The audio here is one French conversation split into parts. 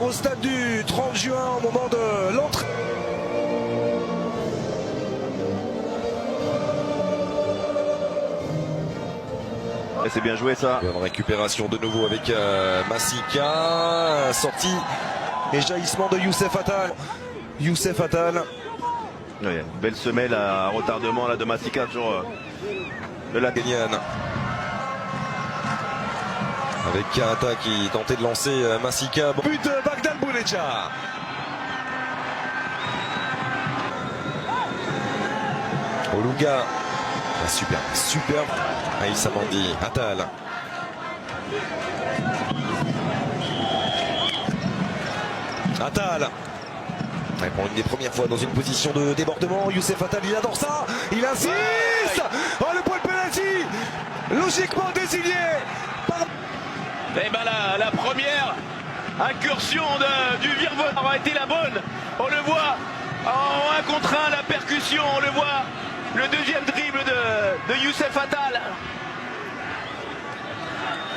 au stade du 30 juin au moment de l'entrée. C'est bien joué ça. Bonne récupération de nouveau avec Massika. Sortie et jaillissement de Youssef Attal. Youssef Attal. Oui, belle semelle à retardement là de Massika toujours de la Kenyan. Avec Karata qui tentait de lancer Massika. But de Bagdad Bouneja. Olunga. Ah, super. Aïssa Mandi. Attal. Attal. Ouais, pour une des premières fois dans une position de débordement, Youssef Attal, il adore ça. Il insiste. Oh, le point de penalty. Logiquement désigné par... Et ben la première incursion du Virvolt aura été la bonne. On le voit en 1 contre 1, la percussion, on le voit. Le deuxième dribble de Youssef Attal.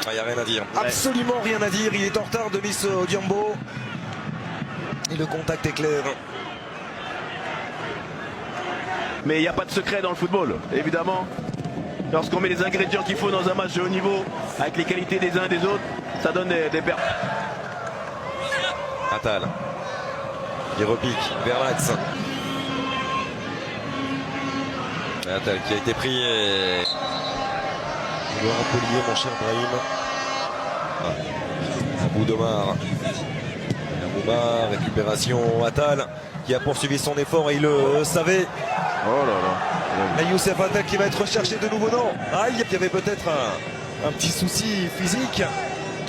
Il n'y a rien à dire. Absolument rien à dire. Il est en retard de Miss Odiambo. Et le contact est clair. Mais il n'y a pas de secret dans le football, évidemment. Lorsqu'on met les ingrédients qu'il faut dans un match de haut niveau, avec les qualités des uns et des autres, ça donne des pertes. Attal. Il repique vers l'axe. Attal qui a été pris et... Edouard Polier, mon cher Brahim. Aboudomar. Récupération. Attal qui a poursuivi son effort et il le savait. Oh là là. Et Youssef Attal qui va être recherché de nouveau. Non. Il y avait peut-être un petit souci physique.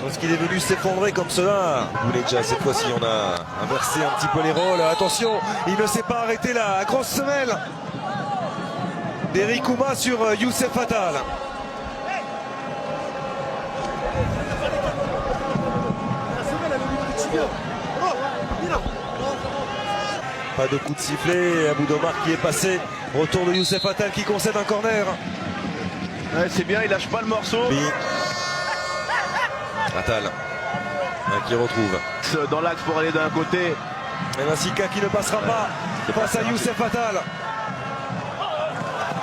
Lorsqu'il est venu s'effondrer comme cela. Bouneja, cette fois-ci, on a inversé un petit peu les rôles. Attention, il ne s'est pas arrêté la grosse semelle d'Eric Ouma sur Youssef Attal. Pas de coup de sifflet. Aboudomar qui est passé. Retour de Youssef Attal qui concède un corner. Ouais, c'est bien, il lâche pas le morceau. Attal qui retrouve dans l'axe pour aller d'un côté. Et Massika qui ne passera pas face à Youssef Attal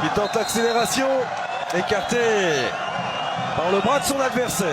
qui tente l'accélération, écarté par le bras de son adversaire.